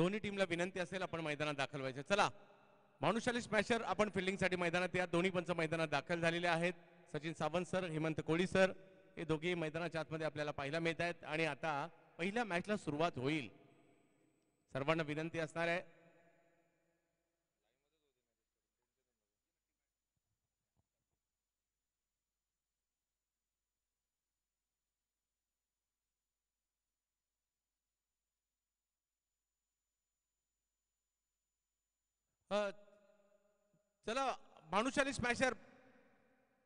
दोन्ही टीमला विनंती असेल आपण मैदानात दाखल व्हायचे. चला मानुषाली स्मॅशर आपण फिल्डिंगसाठी मैदानात या. दोन्ही पंच मैदानात दाखल झालेले आहेत. सचिन सावंत सर, हेमंत कोळी सर हे दोघे मैदानाच्या आतमध्ये आपल्याला पाहायला मिळत आहेत. आणि आता पहिल्या मॅचला सुरुवात होईल. सर्वांना विनंती असणार आहे. चलो भानुशाली स्मैशर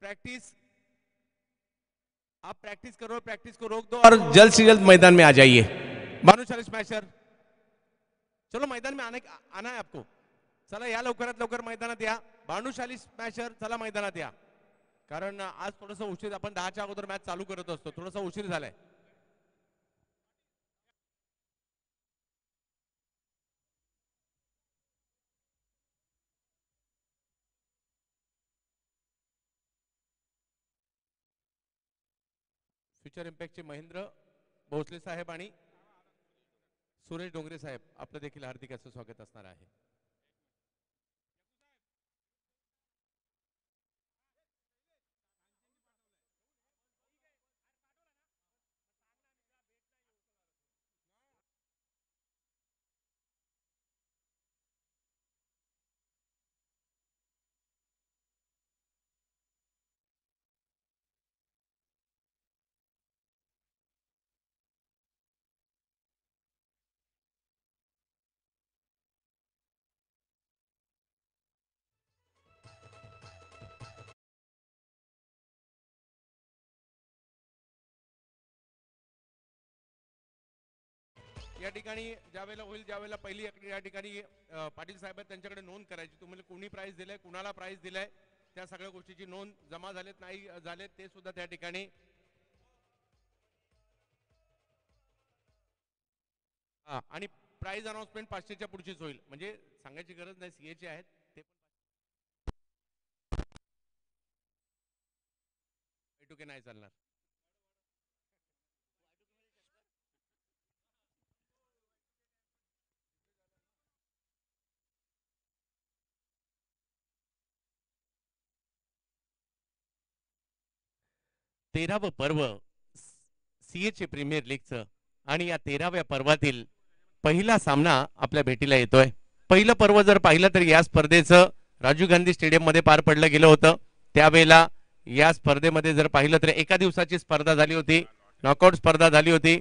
प्रैक्टिस, आप प्रैक्टिस को रोक दो और जल्द से जल्द मैदान में आ जाइए. भानुशाली स्मैशर चलो मैदान में आना है आपको. चला या लवकरात लवकर मैदानात या. भानुशाली स्मॅशर चला मैदानात या. कारण आज थोडंसं उशीर, आपण 10च्या अगोदर मॅच चालू करत असतो, थोडासा उशीर झालाय. फ्युचर इम्पॅक्टचे महेंद्र भोसले साहेब आणि सुरेश डोंगरे साहेब आपलं देखील हार्दिक असं स्वागत असणार आहे. या ठिकाणी ज्यावेळेला होईल, ज्यावेळेला पहिली या ठिकाणी पाटील साहेब त्यांच्याकडे नोंद करायची, तुम्हाला कोणी प्राइस दिलंय, कुणाला प्राइस दिलंय, त्या सगळ्या गोष्टीची नोंद जमा झालेत नाही झालेत ते सुद्धा त्या ठिकाणी. आणि प्राइस अनाउन्समेंट 500च्या पुढचीच होईल, म्हणजे सांगायची गरज नाही, सीएचे आहेत ते पण नाही चालणार. तेरावं पर्व सीएचे प्रीमियर लीगचं आणि या 13व्या पर्वातील पहिला सामना आपल्या भेटीला येतोय. पहिलं पर्व जर पाहिलं तर या स्पर्धेचं राजीव गांधी स्टेडियम मध्ये पार पडलं गेलं होतं. त्यावेळेला या स्पर्धेमध्ये जर पाहिलं तर एका दिवसाची स्पर्धा झाली होती, नॉकआउट स्पर्धा झाली होती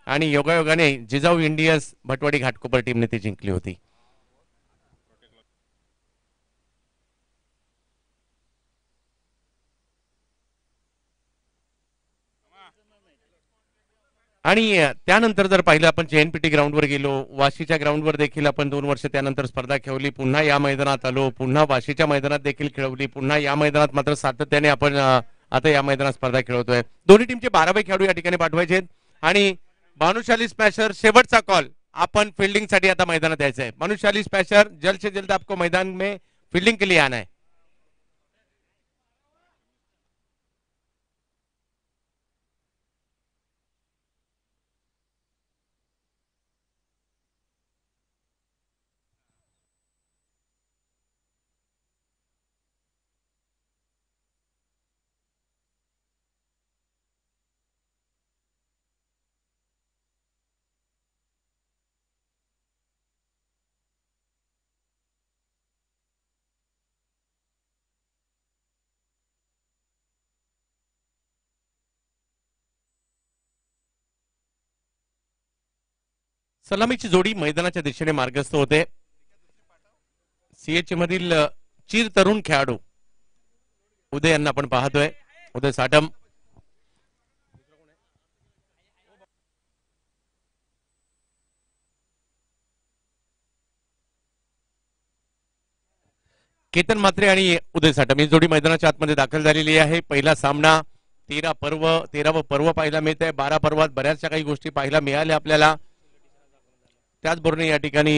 आणि योगायोगाने जिजाऊ इंडियन्स भटवाडी घाटकोपर टीमने ती जिंकली होती. आणि त्यानंतर जर पाहिलं आपण जेएनपीटी ग्राउंडवर गेलो, वाशीच्या ग्राउंडवर देखील आपण 2 वर्ष त्यानंतर स्पर्धा खेळवली, पुन्हा या मैदानात आलो, पुन्हा वाशीच्या मैदानात देखील खेळवली, पुन्हा या मैदानात मात्र सातत्याने आपण आता या मैदानात स्पर्धा खेळवतोय. दोन्ही टीमचे 12वे खेळाडू या ठिकाणी पाठवायचे आणि भानुशाली स्मॅशर शेवटचा कॉल, आपण फील्डिंग साठी आता मैदानात यायचं आहे. भानुशाली स्मॅशर जल्द से जल्द आपको मैदान में फील्डिंग के लिए आना है. सलामीची जोडी मैदानाच्या दिशेने मार्गस्थ होते. सीएच मधील चिर तरुण खेळाडू उदय यांना आपण पाहतोय, उदय साटम. केतन म्हात्रे आणि उदय साटम ही जोडी मैदानाच्या आतमध्ये दाखल झालेली आहे. पहिला सामना 13वं पर्व पाहायला मिळत आहे. 12 पर्वात बऱ्याचशा काही गोष्टी पाहायला मिळाल्या आपल्याला. त्याचबरोबर या ठिकाणी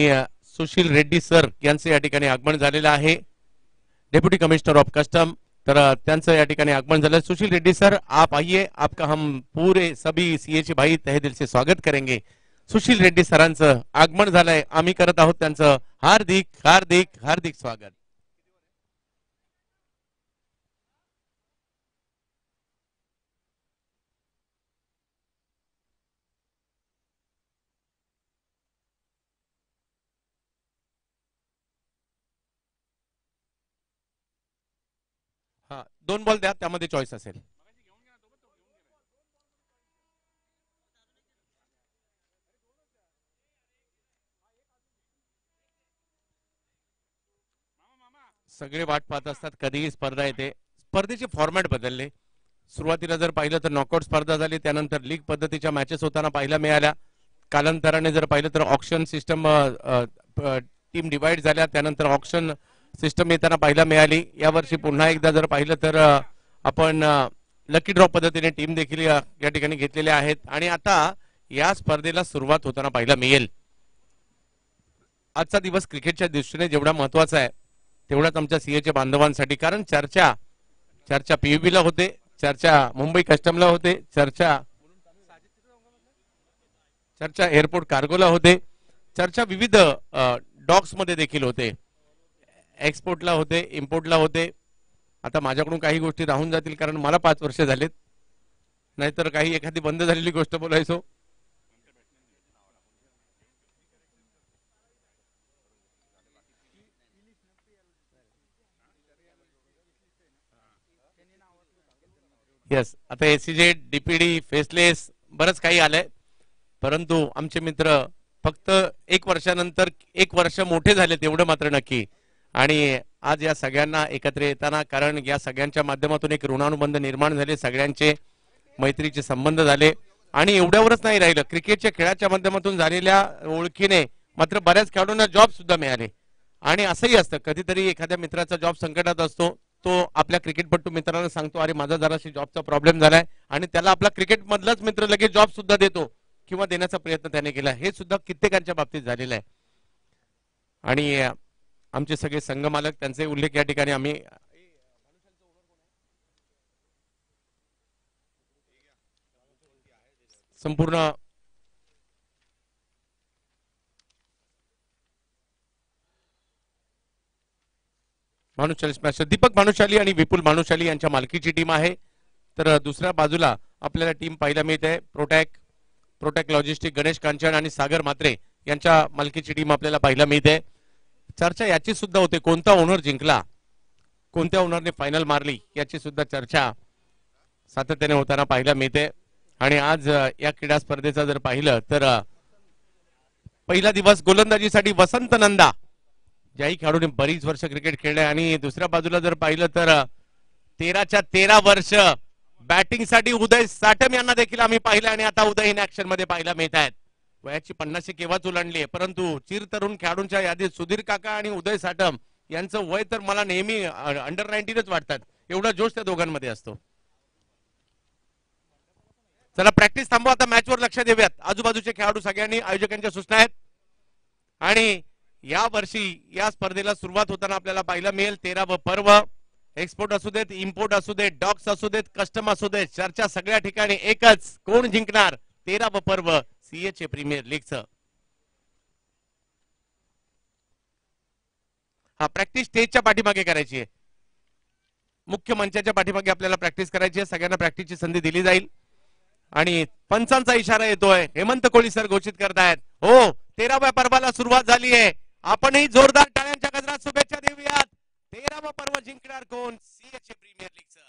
सुशील रेड्डी सर यांचे या ठिकाणी आगमन झालेलं आहे, डेप्यूटी कमिश्नर ऑफ कस्टम. तर त्यांचं या ठिकाणी आगमन झालं. सुशील रेड्डी सर आप आइए, आपका हम पूरे सभी सीएच भाई तहे दिल से स्वागत करेंगे. सुशील रेड्डी सरांचं आगमन झालंय. आम्ही करत आहोत त्यांचं हार्दिक हार्दिक हार्दिक स्वागत. हा 2 बॉल द्या, त्यामध्ये चॉईस असेल. सगळे वाट पाहत असतात कधीही स्पर्धा येते. स्पर्धेचे फॉर्मॅट बदलले. सुरुवातीला जर पाहिलं तर नॉकआउट स्पर्धा झाली, त्यानंतर लीग पद्धतीच्या मॅचेस होताना पाहायला मिळाल्या. कालांतराने जर पाहिलं तर ऑक्शन सिस्टम टीम डिवाइड झाल्या, त्यानंतर ऑक्शन सिस्टम येताना पाहायला मिळाली. यावर्षी पुन्हा एकदा जर पाहिलं तर आपण लकी ड्रॉ पद्धतीने टीम देखील या ठिकाणी घेतलेल्या आहेत आणि आता या स्पर्धेला सुरुवात होताना पाहायला मिळेल. आजचा दिवस क्रिकेटच्या दृष्टीने जेवढा महत्वाचा आहे तेवढाच आमच्या सीएच्या बांधवांसाठी, कारण चर्चा चर्चा पीयूबीला होते, चर्चा मुंबई कस्टमला होते, चर्चा चर्चा एअरपोर्ट कार्गोला होते, चर्चा विविध डॉक्स मध्ये देखील होते, एक्सपोर्टला होते, इम्पोर्टला होते. आता माझ्याकडून काही गोष्टी राहून जातील कारण मला 5 वर्ष झालेत, नाहीतर काही एखादी बंद झालेली गोष्ट बोलायचो. येस, आता एसीजे डीपीडी फेसलेस बरंच काही आलंय, परंतु आमचे मित्र फक्त 1 वर्षानंतर 1 वर्ष मोठे झाले तेवढं मात्र नक्की. आणि आज या सगळ्यांना एकत्र येताना, कारण या सगळ्यांच्या माध्यमातून एक ऋणानुबंध निर्माण झाले, सगळ्यांचे मैत्रीचे संबंध झाले आणि एवढ्यावरच नाही राहिलं, क्रिकेटच्या खेळाच्या माध्यमातून झालेल्या ओळखीने मात्र बऱ्याच खेळाडूंना जॉब सुद्धा मिळाले. आणि असंही असतं कधीतरी एखाद्या मित्राचा जॉब संकटात असतो, तो आपल्या क्रिकेटपट्टू मित्राला सांगतो अरे माझा जराशी जॉबचा प्रॉब्लेम झालाय, आणि त्याला आपला क्रिकेट मधलाच मित्र लगेच जॉब सुद्धा देतो किंवा देण्याचा प्रयत्न त्याने केला. हे सुद्धा कित्येकांच्या बाबतीत झालेलं आहे. आणि आमचे सगळे संघ मालक त्यांचे उल्लेख या ठिकाणी आम्ही संपूर्ण भानुशाली स्मॅशर दीपक भानुशाली आणि विपुल भानुशाली यांच्या मालकीची टीम आहे. तर दुसऱ्या बाजूला आपल्याला टीम पाहायला मिळते प्रोटॅक प्रोटॅक लॉजिस्टिक गणेश कांचन आणि सागर म्हात्रे यांच्या मालकीची टीम आपल्याला पाहायला मिळते. चर्चा याची सुद्धा होते कोणता ओनर जिंकला, कोणत्या ओनरने फायनल मारली, याची सुद्धा चर्चा सातत्याने होताना पाहायला मिळते. आणि आज या क्रीडा स्पर्धेचा जर पाहिलं तर पहिला दिवस गोलंदाजीसाठी वसंत नंदा, ज्याही खेळाडूने बरीच वर्ष क्रिकेट खेळले, आणि दुसऱ्या बाजूला जर पाहिलं तर 13 बॅटिंग साठी उदय साटम यांना देखील आम्ही पाहिलं, आणि आता उदय इन ऍक्शन मध्ये पाहायला मिळत आहेत. वयाची 50 केव्हाच ओलांडली आहे, परंतु चिरतरुण खेळाडूंच्या यादीत सुधीर काका आणि उदय साटम यांचं वय तर मला नेहमी अंडर-19च वाटतात, एवढा जोश त्या दोघांमध्ये असतो. चला प्रॅक्टिस थांबवा, आता मॅचवर लक्ष देऊयात. आजूबाजूचे खेळाडू सगळ्यांनी आयोजकांच्या सूचना आहेत. आणि या वर्षी या स्पर्धेला सुरुवात होताना आपल्याला पाहायला मिळेल 13व पर्व. एक्सपोर्ट असू देत, इम्पोर्ट असू देत, डॉक्स असू देत, कस्टम असू देत, चर्चा सगळ्या ठिकाणी एकच, कोण जिंकणार 13व पर्व सीएचे प्रीमियर लीगचं. हा प्रॅक्टिस स्टेजच्या पाठीमागे करायची आहे, मुख्य मंचाच्या पाठीमागे आपल्याला प्रॅक्टिस करायची आहे. सगळ्यांना प्रॅक्टिसची संधी दिली जाईल. आणि पंचांचा इशारा येतोय, हेमंत कोळी सर घोषित करतायत, हो 13व्या पर्वाला सुरुवात झाली आहे. आपणही जोरदार टाळ्यांच्या गजरात शुभेच्छा देऊयात. 13व पर्व जिंकणार कोण, सीएचे प्रीमियर लीगचं.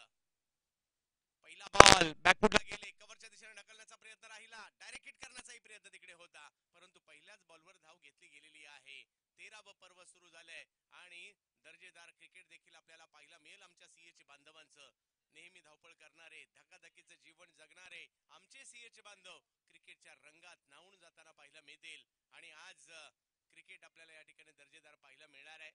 पहिला बॉल बॅकफुटला गेले, कव्हरच्या दिशेने ढकलण्याचा प्रयत्न राहिला, डायरेक्ट हिट करण्याचाही प्रयत्न तिकडे होता, परंतु पहिल्याच बॉलवर धाव घेतली गेलेली आहे. 13व पर्व सुरू झालंय आणि दर्जेदार क्रिकेट देखील आपल्याला पाहायला मिळेल. आमच्या सीएचे बांधवांचं नेहमी धावपळ करणारे, धकाधकीचं जीवन जगणारे आमचे सीएचे बांधव क्रिकेटच्या रंगात न्हाऊन जाताना पाहायला मिळतील. आणि आज क्रिकेट आपल्याला या ठिकाणी दर्जेदार पाहायला मिळणार आहे.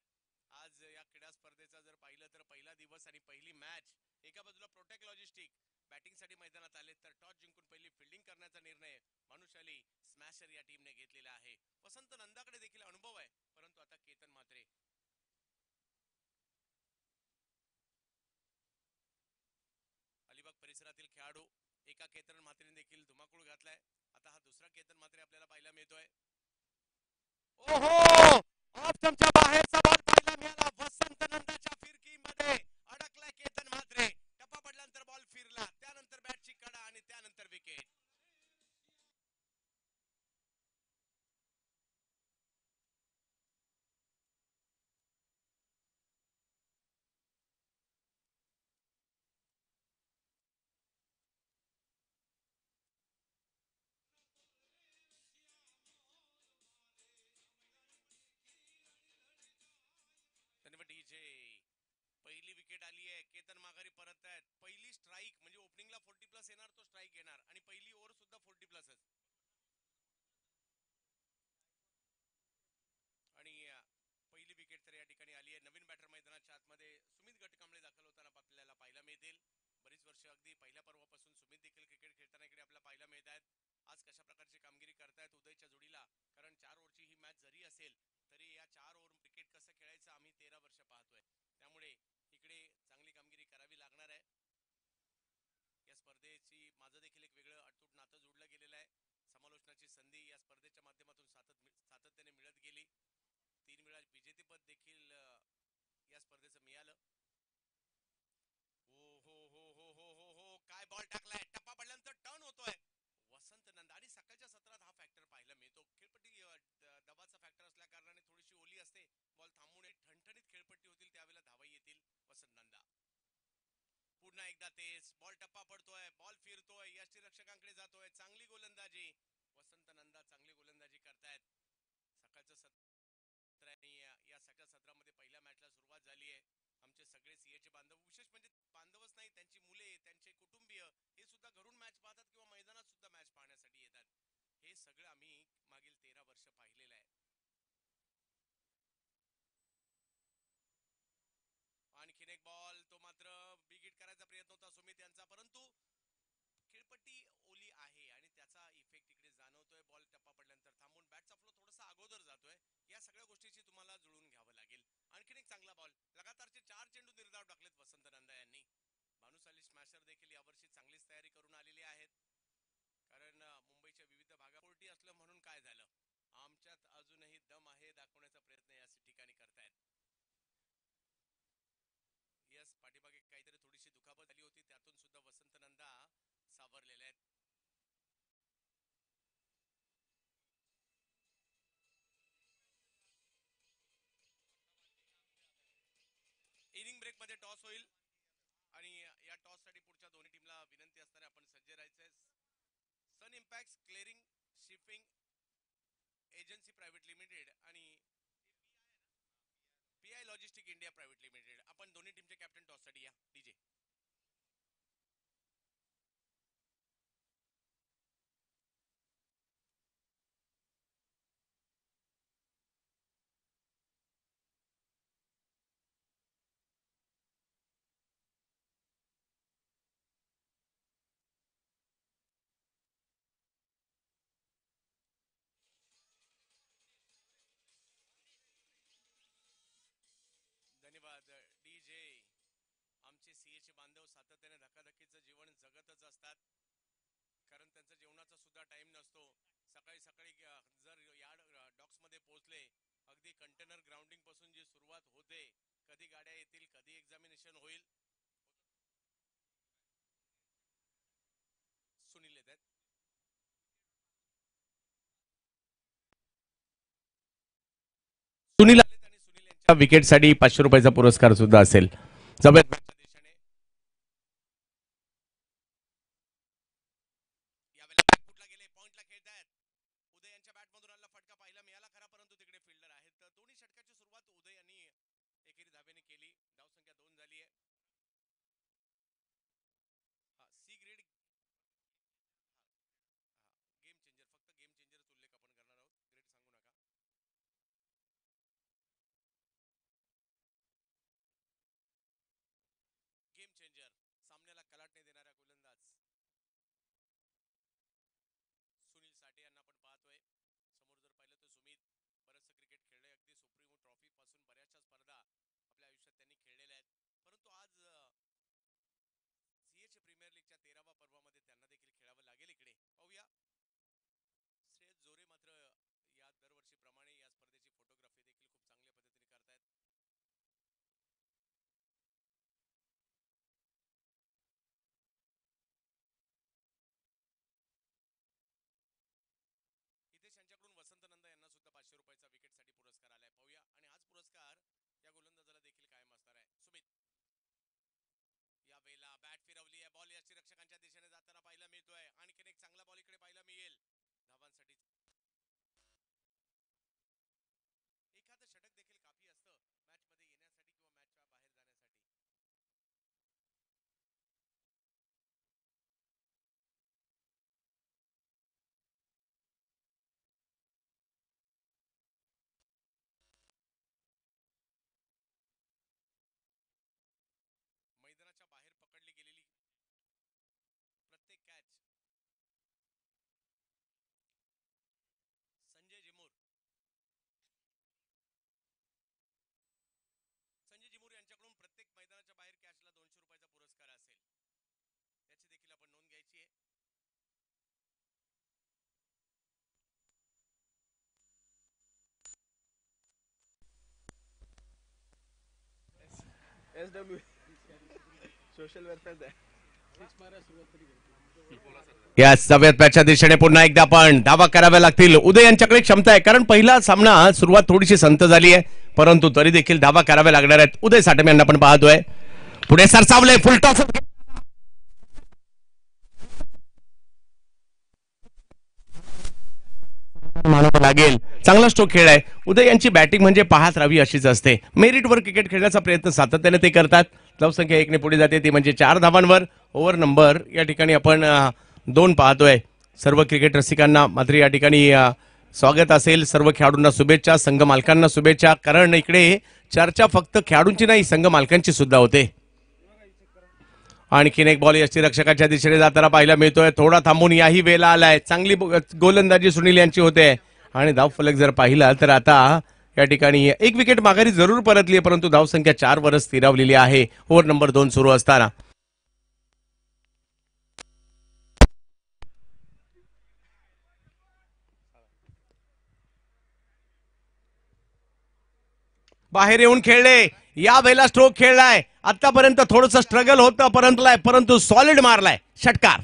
आज या क्रीडा स्पर्धेचा जर पाहिलं तर पहिला दिवस आणि पहिली मॅच. एका बाजूला प्रोटेक्ट लॉजिस्टिक बॅटिंगसाठी मैदानात आले, तर टॉस जिंकून पहिली फिल्डिंग करण्याचा निर्णय भानुशाली स्मॅशर या टीमने घेतलेला आहे. वसंत नंदाकडे देखील अनुभव आहे, परंतु आता केतन म्हात्रे अलिबाग परिसरातील खेळाडू एका केतन म्हात्रेने देखील धुमाकूळ घातलाय. आता हा दुसरा केतन म्हात्रे आपल्याला पाहायला मिळतोय. ओहो, ऑफ स्टंपच्या बाहेरचा बॉल पाहायला मिळाला. वसंत नंदाच्या फिरकीमध्ये अडकलाय केतन म्हात्रे. टप्पा पडल्यानंतर बॉल फिरला, त्यानंतर बॅटची कडा आणि त्यानंतर विकेट. डीजे पहिली विकेट आली आहे. केतन माघारी परत आहेत. पहिली स्ट्राईक म्हणजे ओपनिंगला 40 प्लस येणार, तो स्ट्राईक घेणार आणि पहिली ओव्हर सुद्धा 40 प्लसच. आणि पहिली विकेट तर या ठिकाणी आली आहे. नवीन बॅटर मैदानाच्या आतमध्ये सुमित गटकांबळे दाखल होताना आपल्याला पाहायला मिळतील. बरीच वर्ष अगदी पहिल्या पर्वापासून सुमित देखील क्रिकेट खेळताना इकडे आपल्याला पाहायला मिळत आहेत. आज कशा प्रकारची कामगिरी करतायत उदयच्या जोडीला, कारण 4 ओव्हरची ही मॅच जरी असेल तरी या 4 ओव्हर क्रिकेट कसं खेळायचं आम्ही 13 वर्ष पाहतोय. त्यामुळे इकडे चांगली कामगिरी करावी लागणार आहे. या स्पर्धेची माझं देखील एक वेगळं अटूट नातं जोडलं गेलेलं आहे. समालोचनाची संधी या स्पर्धेच्या माध्यमातून सातत्याने मिळत गेली. 3 वेळा विजेतेपद देखील या स्पर्धेचं मिळालं. हो हो हो हो हो हो हो, काय बॉल टाकलाय. टप्पा पडल्यानंतर टर्न होतोय. वसंत नंदा आणि सकाळच्या सत्रात हा फॅक्टर पाहायला मिळतो. खेळपट्टी दबाचा फॅक्टर असल्या कारणाने थोडीशी ओली असते. बॉल थांबून ठणठणीत खेळपट्टी होतील त्यावेळेला धावा येतील. वसंत नंदा पुन्हा एकदा तेच बॉल, टप्पा पडतोय, बॉल फिरतोय, यष्टीरक्षकांकडे जातोय. चांगली गोलंदाजी वसंत नंदा, चांगली गोलंदाजी करतायत. सकाळचं सत्र आणि या सगळ्या सत्रामध्ये पहिल्या मॅचला सुरुवात झाली आहे. आमचे सगळे सीएचे बांधव, विशेष म्हणजे बांधवच नाही, त्यांची मुले, त्यांचे कुटुंबीय हे सुद्धा घरून मॅच पाहतात किंवा मैदानात सुद्धा मॅच पाहण्यासाठी येतात. हे सगळं आम्ही मागील 13 वर्ष पाहिलेलं आहे. आणखीन एक बॉल, तो मात्र बिग हिट करायचा प्रयत्न होता सुमित यांचा, परंतु खेळपट्टी ओली आहे आणि त्याचा इफेक्ट इकडे जाणवतोय. बॉल टप्पा पडल्यानंतर थांबून बॅटचा फ्लो थोडासा अगोदर जातोय. या सगळ्या गोष्टीची तुम्हाला जुळून घ्यावं लागेल. आणखीन एक चांगला बॉल, लगातारचे 4 चेंडू निर्धाव टाकलेत वसंत नंदा यांनी. भानुशाली स्मॅशर देखील यावर्षी चांगलीच तयारी करून आलेली आहेत. कारण मुंबईच्या विविध भागापोटी असलं म्हणून काय झालं, आमच्यात अजूनही दम आहे दाखवण्याचा प्रयत्न या ठिकाणी करतायत. यस, पाठीमागे काहीतरी थोडीशी दुखापत आली होती, त्यातून सुद्धा वसंत नंदा सावरलेले आहेत. इनिंग ब्रेक मध्ये टॉस होईल आणि या टॉस साठी पुढच्या दोन्ही टीमला विनंती असणारे आपण सज्ज राहायचंय. Sun impact clearing shipping agency private limited आणि PI logistic India private limited, आपण दोन्ही टीमचे कॅप्टन टॉस साठी या. डीजे धन्यवाद. डीजे आमचे सीएचे बांधव सातत्याने धकाधकीचं जीवन जगतच असतात, कारण त्यांचा जेवणाचा सुद्धा टाइम नसतो. सकाळी सकाळी जर यार्ड डॉक्स मध्ये पोहोचले, अगदी कंटेनर ग्राउंडिंग पासून जी सुरुवात होते, कधी गाड्या येतील, कधी एक्झामिनेशन होईल. सुनील येत आहेत. सुनील आलेत आणि सुनील यांच्या विकेटसाठी 500 रुपयाचा पुरस्कार सुद्धा असेल. जबरदस्त दिशेने यावेळेला बॅकफुटला गेले, पॉइंटला खेळतायत. उदय यांच्या बॅट मधून आलेला फटका पाहायला मिळाला खरा, परंतु तिकडे फिल्डर आहेत. तर दोन्ही षटकाची सुरुवात उदय यांनी एकेरी धाब्याने केली. धावसंख्या 2 झाली आहे. सी ग्रेड गेम चेंजर, फक्त गेम चेंजरच उल्लेख आपण करणार आहोत, ग्रेड सांगू नका. गेम चेंजर, सामन्याला कलाटणे देणारा गोलंदाज सुनील साठे यांना आपण पाहतोय. समोर जर पाहिलं तर सुमित बरंचसं क्रिकेट खेळलंय, अगदी सुप्रीमो ट्रॉफी पासून बऱ्याचशा स्पर्धा आपल्या आयुष्यात त्यांनी खेळलेल्या आहेत. परंतु आज सीएचे प्रीमियर लीगच्या 13व्या पर्वामध्ये त्यांना देखील बॅट फिरवली आहे, बॉल यष्टीरक्षकांच्या दिशेने जाताना पाहायला मिळतोय. आणखीन एक चांगला बॉल इकडे पाहायला मिळेल धावांसाठी. एखादं षटक देखील काफी असतं मॅच मध्ये येण्यासाठी किंवा मॅचच्या बाहेर जाण्यासाठी. मैदानाच्या बाहेर पकडली गेलेली प्रत्येक कॅच संजय जिमूर यांच्याकडून प्रत्येक मैदानाच्या बाहेर कॅचला 200 रुपयाचा पुरस्कार असेल, त्याची देखील आपण नोंद घ्यायची आहे. SW सोशल वेलफेअर या सव्यात मॅचच्या दिशेने पुन्हा एकदा पण धावा कराव्या लागतील. उदय यांच्याकडे क्षमता आहे, कारण पहिला सामना सुरुवात थोडीशी संत झाली आहे, परंतु तरी देखील धावा कराव्या लागणार आहेत. उदय साठम यांना आपण पाहतोय, पुढे सरसावले, फुल टॉस मानावं लागेल. चांगला स्ट्रोक खेळ आहे. उदय यांची बॅटिंग म्हणजे पाहत राहावी अशीच असते. मेरिटवर क्रिकेट खेळण्याचा प्रयत्न सातत्याने ते करतात. धावसंख्या 1 ने पुढे जाते, ती म्हणजे 4 धावांवर. ओव्हर नंबर या ठिकाणी आपण 2 पाहतोय. सर्व क्रिकेट रसिकांना मात्र या ठिकाणी स्वागत असेल. सर्व खेळाडूंना शुभेच्छा, संघ मालकांना शुभेच्छा, कारण इकडे चर्चा फक्त खेळाडूंची नाही, संघ मालकांची सुद्धा होते. आणखीन एक बॉल यष्टीरक्षकाच्या दिशेने जाताना पाहायला मिळतोय. थोडा थांबून याही वेळेला आलाय. चांगली गोलंदाजी सुनील यांची होते आणि धाव फलक जर पाहिला तर आता या ठिकाणी 1 विकेट माघारी जरूर परतली, परंतु धावसंख्या 4 वरच स्थिरावलेली आहे. ओव्हर नंबर 2 सुरू असताना बाहेर येऊन खेळले, या वेळेला स्ट्रोक खेळलाय. आतापर्यंत थोडंसं स्ट्रगल होतं परंतु सॉलिड मारलाय षटकार.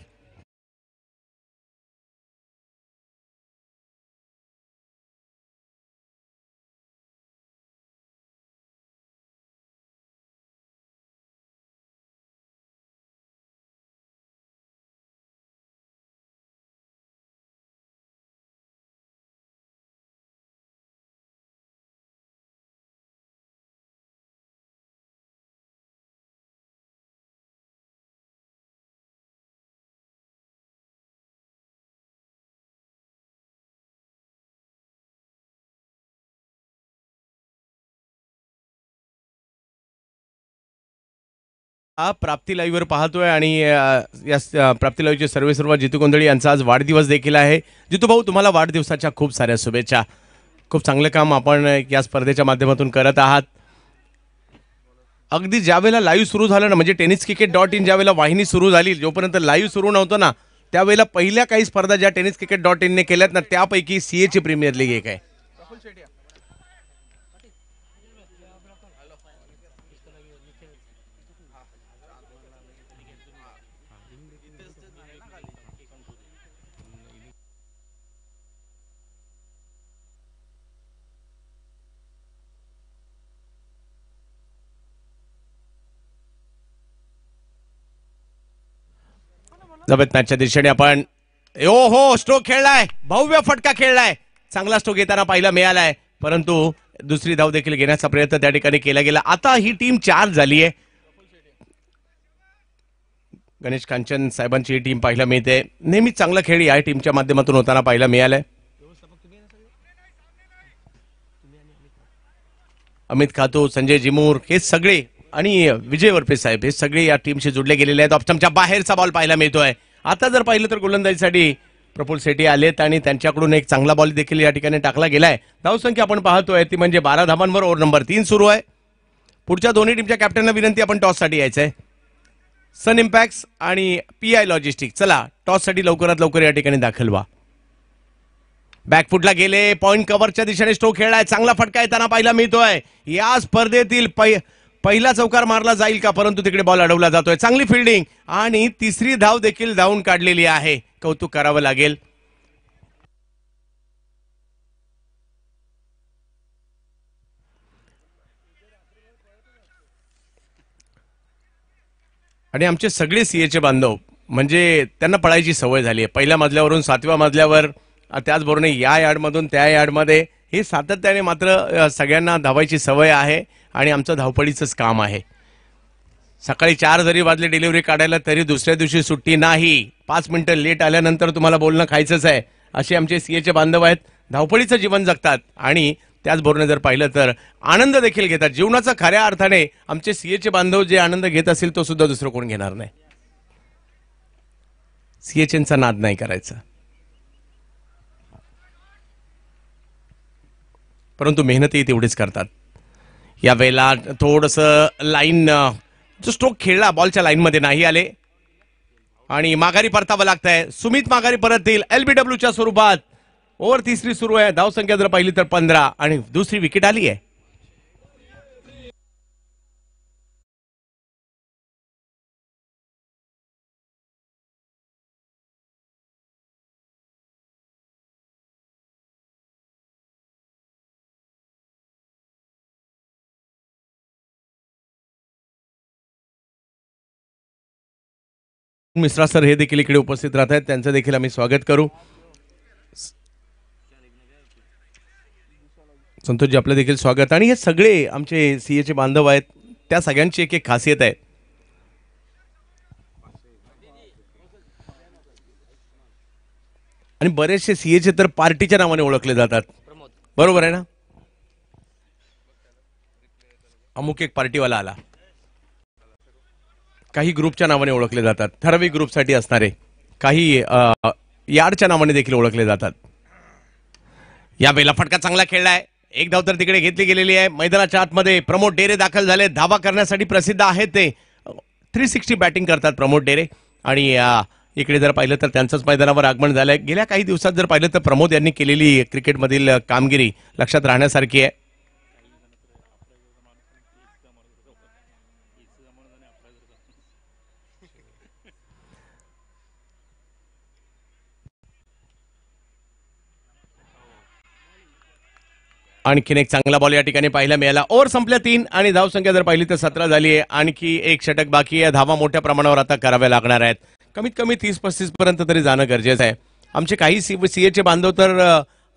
प्राप्ती लाईव्ह वर पाहतोय आणि या प्राप्ती लाईव्हचे सर्व जितू गोंधळी यांचा आज वाढदिवस देखील आहे. जितू भाऊ, तुम्हाला वाढदिवसाच्या खूप साऱ्या शुभेच्छा. खूप चांगलं काम आपण या स्पर्धेच्या माध्यमातून करत आहात. अगदी ज्यावेळेला लाईव्ह सुरू झालं ना, म्हणजे tenniscricket.in ज्यावेळेला वाहिनी सुरू झाली, जोपर्यंत लाईव्ह सुरू नव्हतं ना, त्यावेळेला पहिल्या काही स्पर्धा ज्या tenniscricket.in ने केल्यात ना, त्यापैकी CA ची प्रीमियर लीग एक आहे. जबत मॅचच्या दिशेने आपण हो स्ट्रोक खेळलाय, भव्य फटका खेळलाय. चांगला स्ट्रोक येताना पाहिला मिळालाय, परंतु दुसरी धाव देखील घेण्याचा प्रयत्न त्या ठिकाणी केला गेला. आता ही टीम 4 झाली आहे. गणेश कांचन साहेबांची ही टीम पाहायला मिळते. नेहमीच चांगला खेळ या टीमच्या माध्यमातून होताना पाहायला मिळालाय. अमित खातो, संजय जिमूर हे सगळे आणि विजय वरपे साहेब हे सगळे या टीमशी जुडले गेलेले आहेत. ऑप्शनच्या बाहेरचा बॉल पाहायला मिळतोय. आता जर पाहिलं तर गोलंदाजीसाठी प्रफुल्ल सेठी आलेत आणि त्यांच्याकडून एक चांगला बॉल देखील या ठिकाणी टाकला गेलाय. धावसंख्या आपण पाहतोय ती म्हणजे 12 धावांवर. ओव्हर नंबर 3 सुरू आहे. पुढच्या दोन्ही टीमच्या कॅप्टनला विनंती, आपण टॉससाठी यायचंय. सन इम्पॅक्ट्स आणि PI लॉजिस्टिक, चला टॉससाठी लवकरात लवकर या ठिकाणी दाखल व्हा. बॅकफुटला गेले, पॉइंट कव्हरच्या दिशेने स्ट्रोक खेळलाय. चांगला फटका येताना पाहायला मिळतोय. या स्पर्धेतील पहिला चौकार मारला जाईल का, परंतु तिकडे बॉल अडवला जातोय. चांगली फिल्डिंग आणि तिसरी धाव देखील धावून काढलेली आहे. कौतुक करावं लागेल. आणि आमचे सगळे सीएचे बांधव म्हणजे त्यांना पळायची सवय झाली आहे. पहिल्या मजल्यावरून 7व्या मजल्यावर, त्याचबरोबर या यार्डमधून त्या यार्डमध्ये, हे सातत्याने मात्र सगळ्यांना धावायची सवय आहे आणि आमचं धावपळीचंच काम आहे. सकाळी 4 जरी वाजले डिलिव्हरी काढायला तरी दुसऱ्या दिवशी सुट्टी नाही. 5 मिनिटं लेट आल्यानंतर तुम्हाला बोलणं खायचंच आहे, असे आमचे सीएचे बांधव आहेत. धावपळीचं जीवन जगतात आणि त्याचबरोबर जर पाहिलं तर आनंद देखील घेतात. जीवनाचा खऱ्या अर्थाने आमचे सीएचे बांधव जे आनंद घेत असेल तो सुद्धा दुसरं कोण घेणार नाही. सीएचएनचा नाद नाही करायचा, परंतु मेहनतही तेवढीच करतात. या वेळेला थोडंसं लाईन जो स्ट्रोक खेळला बॉलच्या लाईनमध्ये नाही आले आणि माघारी परतावं लागतंय. सुमित माघारी परततील एलबीडब्ल्यूच्या स्वरूपात. ओव्हर तिसरी सुरू आहे. धावसंख्या जर पाहिली तर 15 आणि दुसरी विकेट आली आहे. मिश्रा सर हे देखील इकडे उपस्थित राहत आहेत, त्यांचं देखील आम्ही स्वागत करू. संतोषजी आपलं देखील स्वागत. आणि हे सगळे आमचे सीएचे बांधव आहेत, त्या सगळ्यांची एक एक खासियत आहे. आणि बरेचसे सीएचे तर पार्टीच्या नावाने ओळखले जातात, बरोबर आहे ना. अमुक एक पार्टीवाला आला. काही ग्रुपच्या नावाने ओळखले जातात, ठराविक ग्रुपसाठी असणारे. काही यार्डच्या नावाने देखील ओळखले जातात. या वेळेला फटका चांगला खेळलाय. एक धाव तर तिकडे घेतली गेलेली आहे. मैदानाच्या आतमध्ये प्रमोद डेरे दाखल झाले. धावा करण्यासाठी प्रसिद्ध आहेत ते. 360 बॅटिंग करतात प्रमोद डेरे. आणि इकडे जर पाहिलं तर त्यांचंच मैदानावर आगमन झालंय. गेल्या काही दिवसात जर पाहिलं तर प्रमोद यांनी केलेली क्रिकेटमधील कामगिरी लक्षात राहण्यासारखी आहे. आणखीन एक चांगला बॉल या ठिकाणी पाहायला मिळाला. ओव्हर संपल्या 3 आणि धावसंख्या जर पाहिली तर 17 झाली आहे. आणखी एक षटक बाकी आहे. धावा मोठ्या प्रमाणावर आता कराव्या लागणार आहेत. कमीत कमी 30-35 पर्यंत तरी जाणं गरजेचं आहे. आमचे काही सीएचे बांधव तर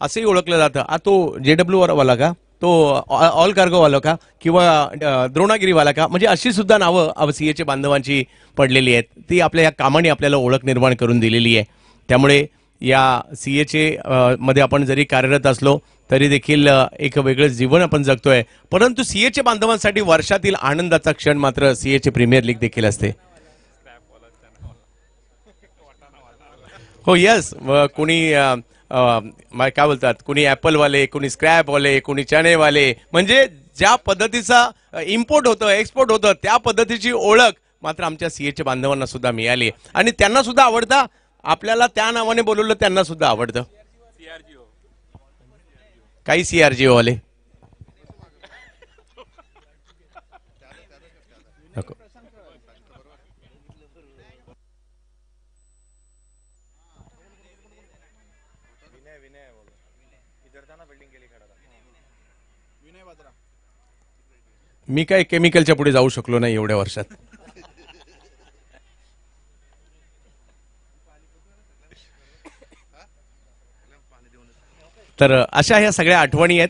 असंही ओळखलं जातं, तो जेडब्ल्यू वाला का, तो ऑल कार्गो वाला का, किंवा द्रोणागिरीवाला का, म्हणजे अशी सुद्धा नावं सीएचे बांधवांची पडलेली आहेत. ती आपल्या या कामाने आपल्याला ओळख निर्माण करून दिलेली आहे. त्यामुळे या सीएचे मध्ये आपण जरी कार्यरत असलो तरी देखील एक वेगळं जीवन आपण जगतोय. परंतु सीएचे बांधवांसाठी वर्षातील आनंदाचा क्षण मात्र सीएचे प्रीमियर लीग देखील असते. हो यस, कोणी काय बोलतात, कोणी ऍपलवाले, कोणी स्क्रॅपवाले, कोणी चणेवाले, म्हणजे ज्या पद्धतीचा इम्पोर्ट होतं एक्सपोर्ट होतं त्या पद्धतीची ओळख मात्र आमच्या सीएच्या बांधवांना सुद्धा मिळाली. आणि त्यांना सुद्धा आवडतं. आपल्याला त्या नावाने बोलवलं त्यांना सुद्धा आवडतं. काही सीआरजीओ वाले मी काय केमिकलच्या पुढे जाऊ शकलो नाही एवढ्या वर्षात. तर अशा ह्या सगळ्या आठवणी आहेत.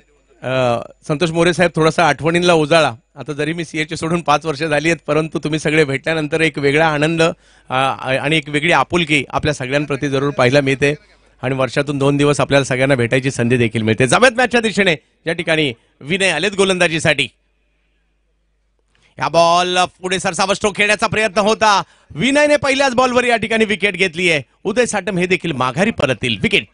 संतोष मोरे साहेब, थोडासा आठवणींना उजाळा. आता जरी मी सीएचे सोडून 5 वर्ष झाली आहेत, परंतु तुम्ही सगळे भेटल्यानंतर एक वेगळा आनंद आणि एक वेगळी आपुलकी आपल्या सगळ्यांप्रती जरूर पाहायला मिळते. आणि वर्षातून 2 दिवस आपल्याला सगळ्यांना भेटायची संधी देखील मिळते. जावेद मॅचच्या दिशेने या ठिकाणी विनय आलेत गोलंदाजीसाठी. या बॉल पुढे सरसावा स्ट्रोक खेळण्याचा प्रयत्न होता. विनयने पहिल्याच बॉलवर या ठिकाणी विकेट घेतली आहे. उदय साटम हे देखील माघारी परततील. विकेट.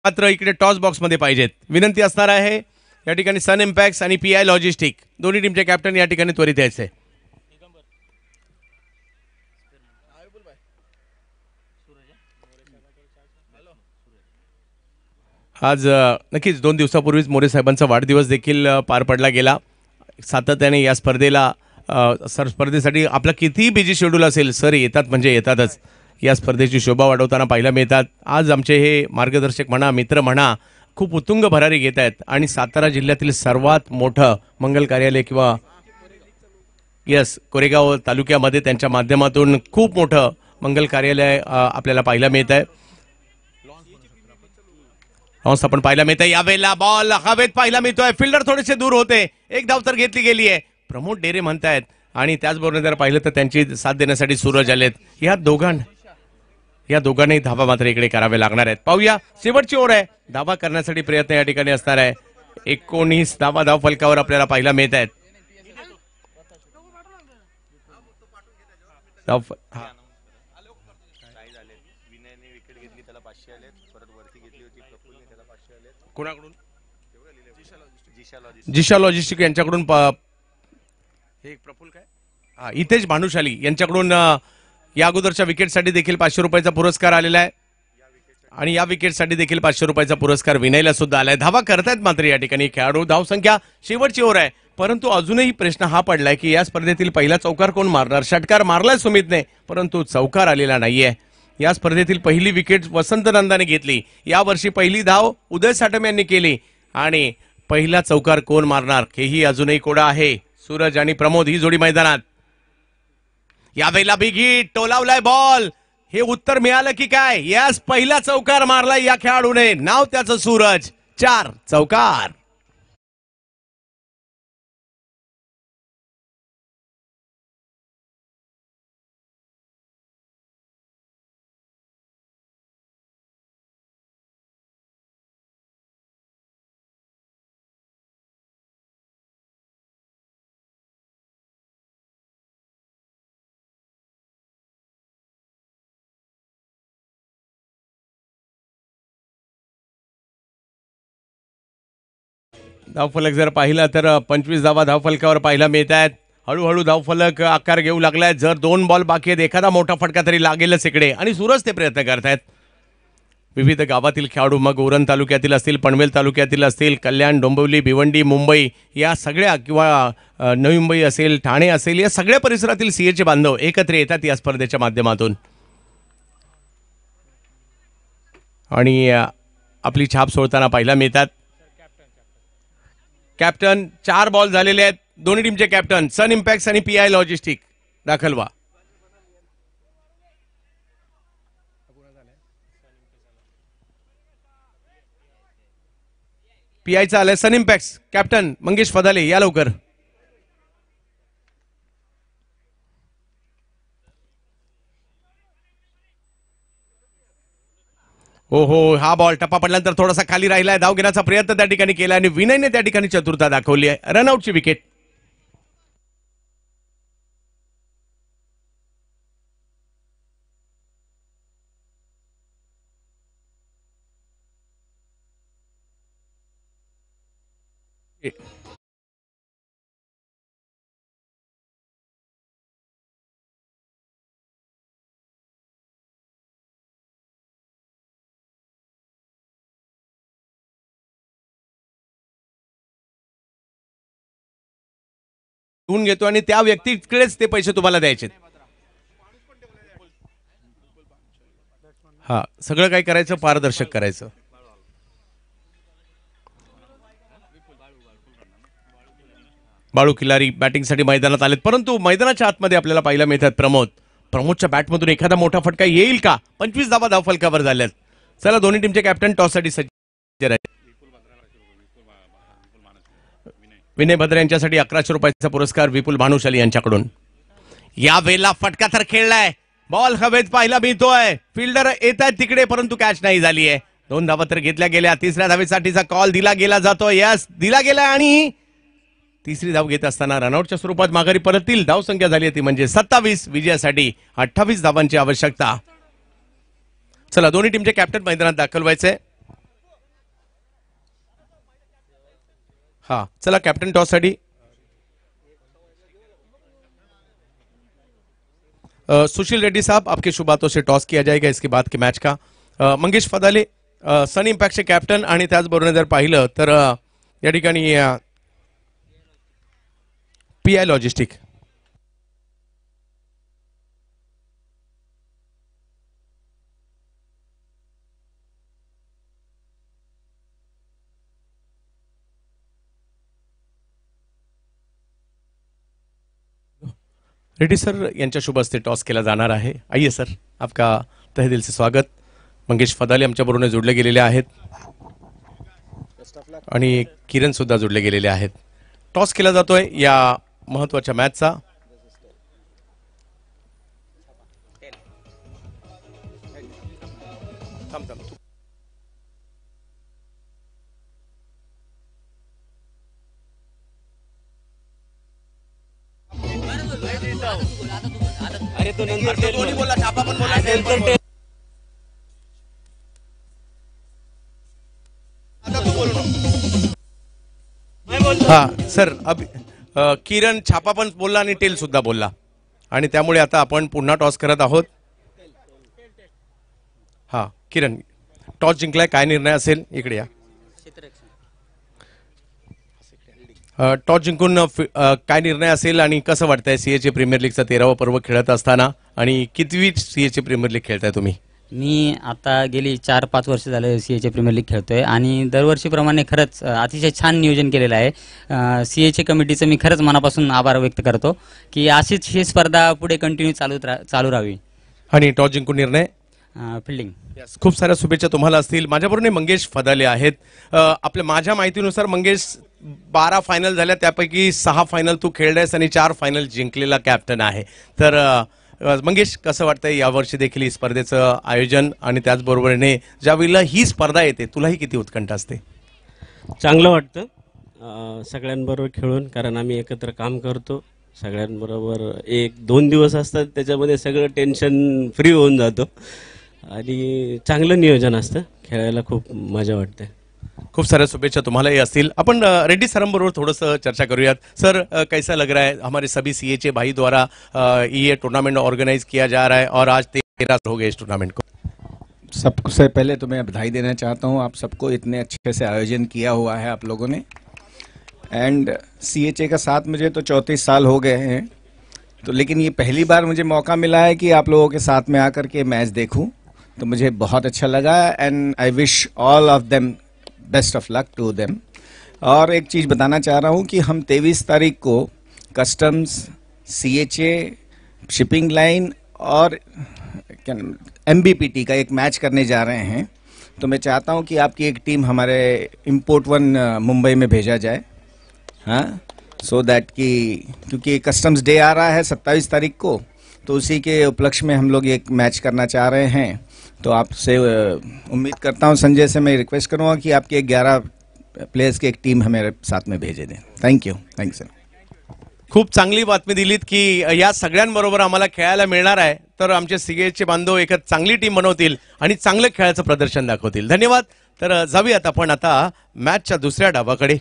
मात्र इकडे टॉस बॉक्स मध्ये पाहिजेत. विनंती असणार आहे या ठिकाणी सन इम्पॅक्ट्स आणि PI लॉजिस्टिक दोन्ही टीमचे कॅप्टन या ठिकाणी त्वरित यायचे. आज नक्कीच 2 दिवसापूर्वीच मोरे साहेबांचा वाढदिवस देखील पार पडला गेला. सातत्याने या स्पर्धेला स्पर्धेसाठी आपला कितीही बिझी शेड्यूल असेल सर येतात म्हणजे येतातच. या स्पर्धेची शोभा वाढवताना पाहायला मिळतात. आज आमचे हे मार्गदर्शक म्हणा मित्र म्हणा खूप उत्तुंग भरारी घेत आहेत आणि सातारा जिल्ह्यातील सर्वात मोठं मंगल कार्यालय किंवा कोरेगाव तालुक्यामध्ये त्यांच्या माध्यमातून खूप मोठं मंगल कार्यालय आपल्याला पाहायला मिळत आहे. आपण पाहायला मिळत आहे. यावेळेला बॉल हवेत पाहायला मिळतोय. फिल्डर थोडेसे दूर होते. एक धाव तर घेतली गेली आहे. प्रमोद डेरे म्हणतायत आणि त्याचबरोबर जर पाहिलं तर त्यांची साथ देण्यासाठी सूरज आलेत. या दोघांनाही धावा मात्र इकडे करावे लागणार आहेत. पाहूया शेवटची ओव्हर आहे. धावा करण्यासाठी प्रयत्न या ठिकाणी असणार आहे. 19 धावा धाव फलकावर आपल्याला पाहायला मिळत आहेत. कोणाकडून जिशा लॉजिस्टिक यांच्याकडून प्रफुल काय हितेश भानुशाली यांच्याकडून या अगोदरच्या विकेटसाठी देखील 500 रुपयाचा पुरस्कार आलेला आहे आणि या विकेटसाठी देखील 500 रुपयाचा पुरस्कार विनयला सुद्धा आलाय. धावा करतायत मात्र या ठिकाणी खेळाडू. धावसंख्या शेवटची ओव्हर आहे. परंतु अजूनही प्रश्न हा पडलाय की या स्पर्धेतील पहिला चौकार कोण मारणार. षटकार मारलाय सुमितने परंतु चौकार आलेला नाहीये. या स्पर्धेतील पहिली विकेट वसंत नंदाने घेतली. यावर्षी पहिली धाव उदय साटम यांनी केली आणि पहिला चौकार कोण मारणार हेही अजूनही कोडा आहे. सूरज आणि प्रमोद ही जोडी मैदानात. यावेळेला बिग हिट टोलावलाय बॉल. हे उत्तर मिळालं की काय. यास पहिला चौकार मारलाय या खेळाडूने. नाव त्याचं सूरज. 4 चौकार. धावफलक जर पाहिला तर 25 धावा धावफलकावर पाहायला मिळत आहेत. हळूहळू धावफलक आकार घेऊ लागलाय. जर 2 बॉल बाकी आहेत एखादा मोठा फटका तरी लागेलच इकडे आणि सूरज ते प्रयत्न करतायत. विविध गावातील खेळाडू मग उरण तालुक्यातील असतील पनवेल तालुक्यातील असतील कल्याण डोंबिवली भिवंडी मुंबई या सगळ्या किंवा नवी मुंबई असेल ठाणे असेल या सगळ्या परिसरातील सीएचे बांधव एकत्र येतात या स्पर्धेच्या माध्यमातून आणि आपली छाप सोडताना पाहायला मिळतात. कॅप्टन 4 बॉल झालेले आहेत. दोन्ही टीमचे कॅप्टन सन इम्पॅक्ट्स आणि PI लॉजिस्टिक दाखल व्हा. PIचा आलाय सन इम्पॅक्ट्स. कॅप्टन मंगेश फदाले या लवकर. हो हा बॉल टप्पा पडल्यानंतर थोडासा खाली राहिलाय. धाव घेण्याचा प्रयत्न त्या ठिकाणी केला आणि विनयने त्या ठिकाणी चतुरता दाखवली आहे. रनआउटची विकेट. घेऊन घेतो आणि त्या व्यक्तीकडेच ते पैसे तुम्हाला द्यायचे. हा सगळं काय करायचं पारदर्शक करायचं. बाळू खिलारी बॅटिंगसाठी मैदानात आलेत परंतु मैदानाच्या आतमध्ये आपल्याला पाहायला मिळतात प्रमोदच्या बॅटमधून एखादा मोठा फटका येईल का. 25 धावा धावफलकावर झाल्यात. चला दोन्ही टीमचे कॅप्टन टॉससाठी सज्ज आहेत. विनय भद्र यांच्यासाठी 1100 रुपयाचा पुरस्कार विपुल भानुशाली यांच्याकडून. या वेळेला फटका तर खेळलाय. बॉल हवेत पाहायला मिळतोय. फिल्डर येत आहेत तिकडे परंतु कॅच नाही झाली आहे. 2 धावा तर घेतल्या गेल्या. तिसऱ्या धावेसाठीचा कॉल दिला गेला जातोय. यस दिला गेला आणि तिसरी धाव घेत असताना रनआउटच्या स्वरूपात माघारी परततील. धाव संख्या झाली ती म्हणजे 27. विजयासाठी 28 धावांची आवश्यकता. चला दोन्ही टीमचे कॅप्टन मैदानात दाखल व्हायचे. हाँ चला कॅप्टन टॉस साठी सुशील रेड्डी साहब आपके शुभ हाथों से टॉस किया जाएगा इसके बाद के मैच का मंगेश फदाले सन इम्पॅक्टचे कॅप्टन आणि त्याचबरोबर जर पाहिलं तर या ठिकाणी P I logistic Reddy sir यांच्या शुभ हस्ते टॉस केला जाणार आहे आइए सर आपका तहे दिल से स्वागत मंगेश फदाले आमच्याबरोबर जोडले गेलेले आहेत आणि किरण सुद्धा जोडले गेलेले आहेत टॉस केला जातोय या महत्त्वाच्या मॅचचा अरे तो नंतर दोन्ही बोला छापा पण बोला नंतर हा सर किरण छापा पण बोलला आणि टेल सुद्धा बोलला आणि त्यामुळे आता आपण पुन्हा टॉस करत आहोत हा किरण टॉस जिंकलाय काय निर्णय असेल इकडे या टॉस जिंकून काय निर्णय असेल आणि कसं वाटतंय सीएचे प्रीमियर लीगचा 13वा पर्व खेळत असताना आणि कितवी सीएचे प्रीमियर लीग खेळताय तुम्ही मी आता गेली 4-5 वर्ष झाले सीएचे प्रीमियर लीग खेळतोय आणि दरवर्षीप्रमाणे खरंच अतिशय छान नियोजन केलेलं आहे सीएचे कमिटीचं मी खरंच मनापासून आभार व्यक्त करतो की अशीच ही स्पर्धा पुढे कंटिन्यू चालू राहावी आणि टॉस जिंकून निर्णय फिल्डिंग खूप साऱ्या शुभेच्छा तुम्हाला असतील माझ्याबरोबर मंगेश फदाले आहेत आपल्या माझ्या माहितीनुसार मंगेश 12 फायनल झाल्या त्यापैकी 6 फायनल तू खेळलायस आणि 4 फायनल जिंकलेला कॅप्टन आहे तर मंगेश कसं वाटतंय यावर्षी देखील ही स्पर्धेचं आयोजन आणि त्याचबरोबरीने ज्यावेळेला ही स्पर्धा येते तुलाही किती उत्कंठ असते चांगलं वाटतं सगळ्यांबरोबर खेळून कारण आम्ही एकत्र काम करतो सगळ्यांबरोबर 1-2 दिवस असतात त्याच्यामध्ये सगळं टेन्शन फ्री होऊन जातो आणि चांगलं नियोजन असतं खेळायला खूप मजा वाटते खूप साऱ्या शुभेच्छा तुम्हालाही असतील अपन रेड्डी सरांबरोबर थोड़ा चर्चा करूयात सर कैसा लग रहा है हमारे सभी सीएचे भाई द्वारा ये टूर्नामेंट ऑर्गेनाइज किया जा रहा है और आज 13 हो गए इस टूर्नामेंट को सबसे पहले तो मैं बधाई देना चाहता हूं आप सबको इतने अच्छे से आयोजन किया हुआ है आप लोगों ने एंड सीएचए का साथ मुझे तो 34 साल हो गए हैं तो लेकिन ये पहली बार मुझे मौका मिला है कि आप लोगों के साथ में आकर के मैच देखूं तो मुझे बहुत अच्छा लगा and I wish all of them best of luck to them और एक चीज़ बताना चाह रहा हूँ कि हम 23 तारीख को कस्टम्स सीएचए शिपिंग लाइन और एमबीपीटी का एक मैच करने जा रहे हैं तो मैं चाहता हूँ कि आपकी एक टीम हमारे इम्पोर्ट वन मुंबई में भेजा जाए हाँ सो दैट कि क्योंकि कस्टम्स डे आ रहा है 27 तारीख को तो उसी के उपलक्ष्य में हम लोग एक मैच करना चाह रहे हैं तो आपसे उम्मीद करता हूं संजय से मैं रिक्वेस्ट करूंगा कि आपके 11 प्लेयर्स की एक टीम हमें साथ में भेजे दें थैंक यू सर खूप चांगली बातमी दिलीत की या सगळ्यांबरोबर आम्हाला खेळायला मिळणार आहे तर आमचे सीएचे बांधव एक चांगली टीम बनवतील आणि चांगलं खेळाचं प्रदर्शन दाखवतील धन्यवाद तर जाऊयात आपण आता मॅचच्या दुसऱ्या डावाकडे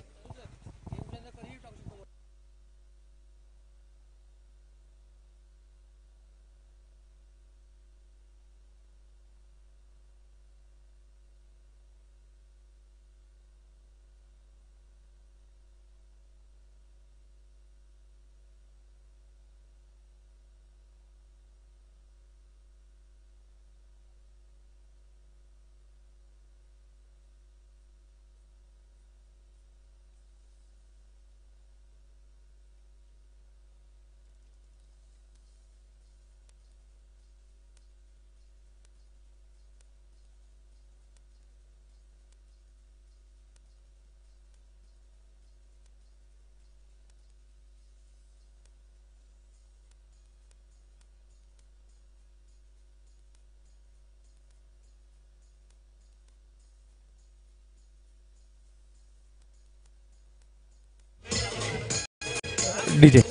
डीजे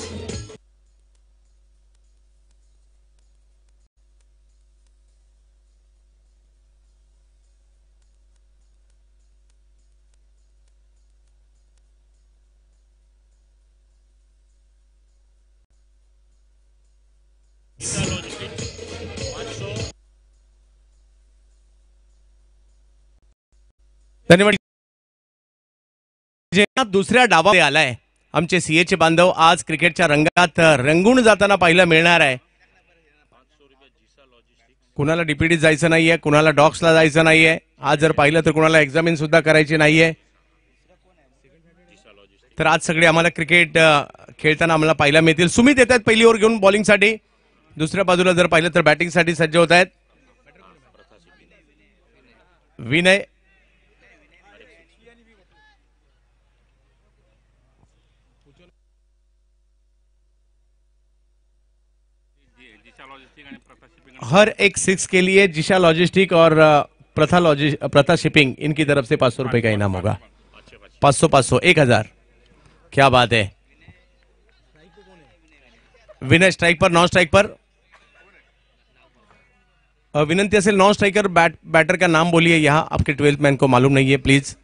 धन्यवाद. जे दुसऱ्या डावात आलाय आमचे सीएचे बांधव आज क्रिकेटच्या रंगात रंगून जाताना पाहायला मिळणार आहे. कुणाला डीपीडी जायचं नाहीये, कुणाला डॉक्सला जायचं नाहीये. आज जर पाहिलं तर कुणाला एक्झामिन सुद्धा करायची नाहीये. तर आज सगळे आम्हाला क्रिकेट खेळताना आम्हाला पाहायला मिळतील. सुमित येत आहेत पहिली ओव्हर घेऊन बॉलिंगसाठी. दुसऱ्या बाजूला जर पाहिलं तर बॅटिंगसाठी सज्ज होत आहेत विनय. हर एक 6 के लिए जिशा लॉजिस्टिक और प्रथा शिपिंग इनकी तरफ से 500 रुपए का इनाम होगा. 500 500 1000. क्या बात है. विनय स्ट्राइक पर, नॉन स्ट्राइक पर. विनंती असेल नॉन स्ट्राइकर बैटर का नाम बोलिए. यहाँ आपके 12th मैन को मालूम नहीं है प्लीज.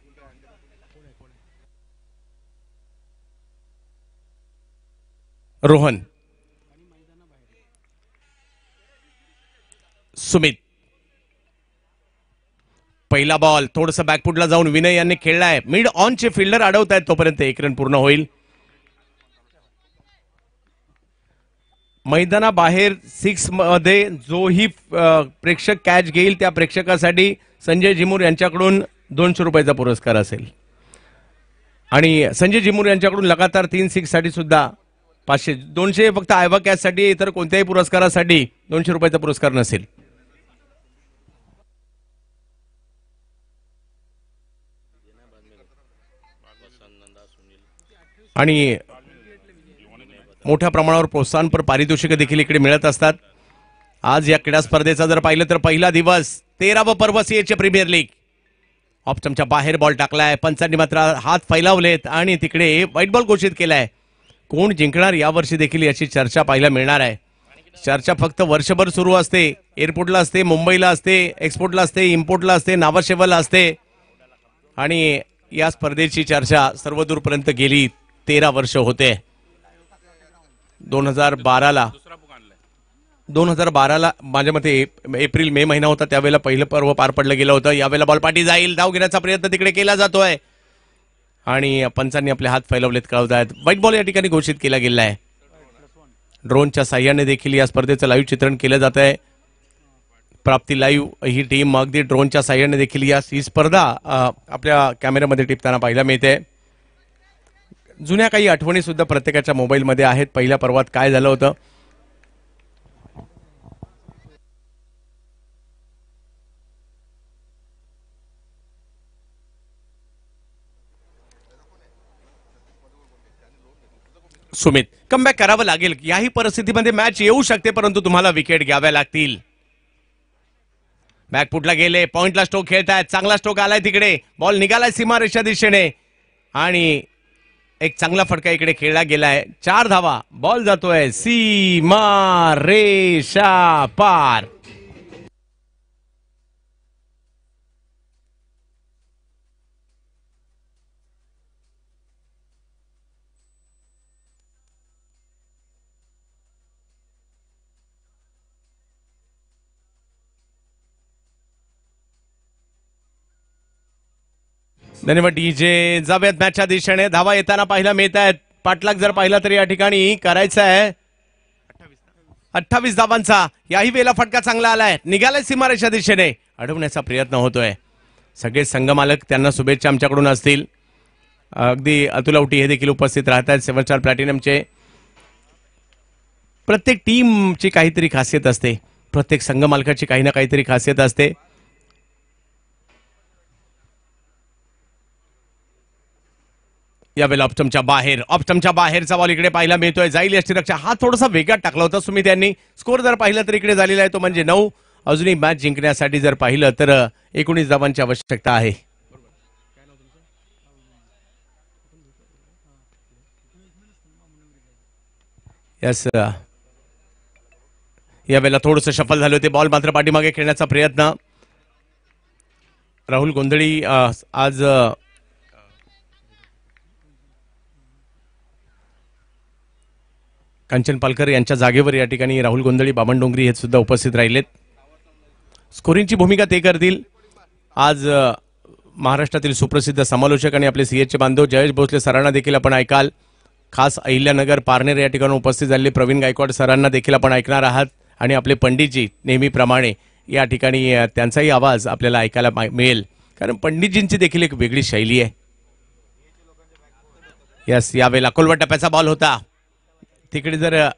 रोहन. सुमित. पहिला बॉल थोडंसं बॅकफुटला जाऊन विनय यांनी खेळलाय. मिड ऑनचे फिल्डर अडवत आहेत तोपर्यंत 1 रन पूर्ण होईल. मैदानाबाहेर 6 मध्ये जोही प्रेक्षक कॅच घेईल त्या प्रेक्षकासाठी संजय जिमूर यांच्याकडून 200 रुपयाचा पुरस्कार असेल. आणि संजय जिमूर यांच्याकडून लगातार 3 6 साठी सुद्धा 500. 200 फक्त आयवा कॅच साठी, इतर कोणत्याही पुरस्कारासाठी 200 रुपयाचा पुरस्कार नसेल. आणि मोठ्या प्रमाणावर प्रोत्साहनपर पारितोषिक देखील इकडे मिळत असतात. आज या क्रीडा स्पर्धेचा जर पाहिलं तर पहिला दिवस 13वा पर्व सीएचे प्रीमियर लीग. ऑप्टमच्या बाहेर बॉल टाकलाय. पंचांनी मात्र हात फैलावलेत आणि तिकडे व्हाईट बॉल घोषित केलाय. कोण जिंकणार यावर्षी देखील याची चर्चा पाहायला मिळणार आहे. चर्चा फक्त वर्षभर सुरू असते. एअरपोर्टला असते, मुंबईला असते, एक्सपोर्टला असते, इम्पोर्टला असते, नावाशेवला असते. आणि या स्पर्धेची चर्चा सर्वदूरपर्यंत गेली 13 वर्ष होते. 2012ला माझ्या मते एप्रिल मे महिना होता, त्यावेळेला पहिलं पर्व पार पडलं गेलं होतं. यावेळेला बॉल पाठी जाईल. धाव घेण्याचा प्रयत्न तिकडे केला जातोय आणि पंचांनी आपले हात फैलावलेत कळवत आहेत. व्हाईट बॉल या ठिकाणी घोषित केला गेला आहे. ड्रोनच्या साह्याने देखील या स्पर्धेचं लाईव्ह चित्रण केलं जात आहे. प्राप्ती लाईव्ह ही टीम अगदी ड्रोनच्या साह्याने देखील ही स्पर्धा आपल्या कॅमेऱ्यामध्ये टिपताना पाहायला मिळते. जुन्या काही आठवणी सुद्धा प्रत्येकाच्या मोबाईलमध्ये आहेत. पहिल्या पर्वात काय झालं होतं. सुमित. कमबॅक करावं लागेल. याही परिस्थितीमध्ये मॅच येऊ शकते, परंतु तुम्हाला विकेट घ्याव्या लागतील. बॅकफुटला गेले, पॉइंटला स्ट्रोक खेळतायत. चांगला स्ट्रोक आलाय तिकडे. बॉल निघालाय सीमारेषा दिशेने आणि एक चांगला फटका इकडे खेळला गेलाय. 4 धावा. बॉल जातोय सीमा रेषा पार. धन्यवाद डीजे. जाऊयात मॅचच्या दिशेने. धावा येताना पाहायला मिळत आहेत. पाठलाग जर पाहिला तर या ठिकाणी करायचा आहे 28 धावांचा. याही वेळेला फटका चांगला आलाय. निघालाय सीमारेषा दिशेने. अडवण्याचा प्रयत्न होतोय. सगळे संघमालक त्यांना शुभेच्छा आमच्याकडून असतील. अगदी अतुल औटी हे देखील उपस्थित राहत आहेत 7 स्टार प्लॅटिनमचे. प्रत्येक टीमची काहीतरी खासियत असते. प्रत्येक संघमालकाची काही ना काहीतरी खासियत असते. यावेळेला ऑप्टमच्या बाहेरचा बॉल इकडे पाहायला मिळतोय. जाईल यष्टीरक्षा. हा थोडासा वेगात टाकला होता सुमित यांनी. स्कोर जर पाहिलं तर इकडे झालेला आहे तो म्हणजे 9. अजूनही मॅच जिंकण्यासाठी जर पाहिलं तर 19 धावांची आवश्यकता आहे. यस. यावेळेला थोडंसं शफल झाले होते. बॉल मात्र पाठीमागे खेळण्याचा प्रयत्न. राहुल गोंधळी आज कंचन पालकर यांच्या जागेवर या ठिकाणी राहुल गोंधळी, बामण डोंगरी हे सुद्धा उपस्थित राहिलेत. स्कोरिंगची भूमिका ते करतील. आज महाराष्ट्रातील सुप्रसिद्ध समालोचक आणि आपले सीएचचे बांधव जयेश भोसले सरांना देखील आपण ऐकाल. खास अहिल्यानगर पारनेर या ठिकाणी उपस्थित झालेले प्रवीण गायकवाड सरांना देखील आपण ऐकणार आहात. आणि आपले पंडितजी नेहमीप्रमाणे या ठिकाणी त्यांचाही आवाज आपल्याला ऐकायला मिळेल, कारण पंडितजींची देखील एक वेगळी शैली आहे. यस, यावेळेला अकोलवा टप्प्याचा बॉल होता. तिकडे जर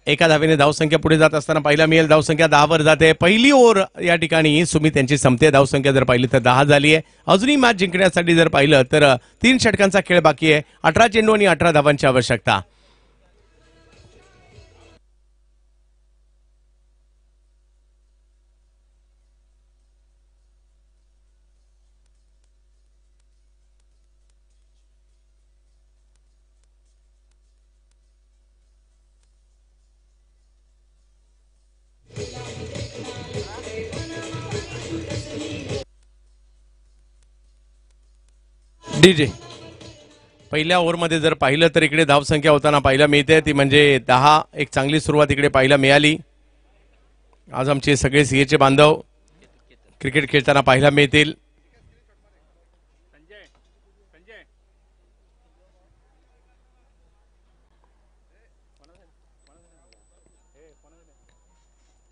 एका धावेने धावसंख्या पुढे जात असताना पाहिला मिळेल. धावसंख्या 10 वर जाते. पहिली ओव्हर या ठिकाणी सुमित यांची संपते. धावसंख्या जर पाहिली तर 10 झाली आहे. अजूनही मॅच जिंकण्यासाठी जर पाहिलं तर 3 षटकांचा खेळ बाकी आहे. 18 चेंडू आणि 18 धावांची आवश्यकता. डीजे पहिल्या ओव्हरमध्ये जर पाहिलं तर इकडे धावसंख्या होताना पाहायला मिळते, ती म्हणजे 10. एक चांगली सुरुवात इकडे पाहायला मिळाली. आज आमचे सगळे सीएचे बांधव क्रिकेट खेळताना पाहायला मिळतील.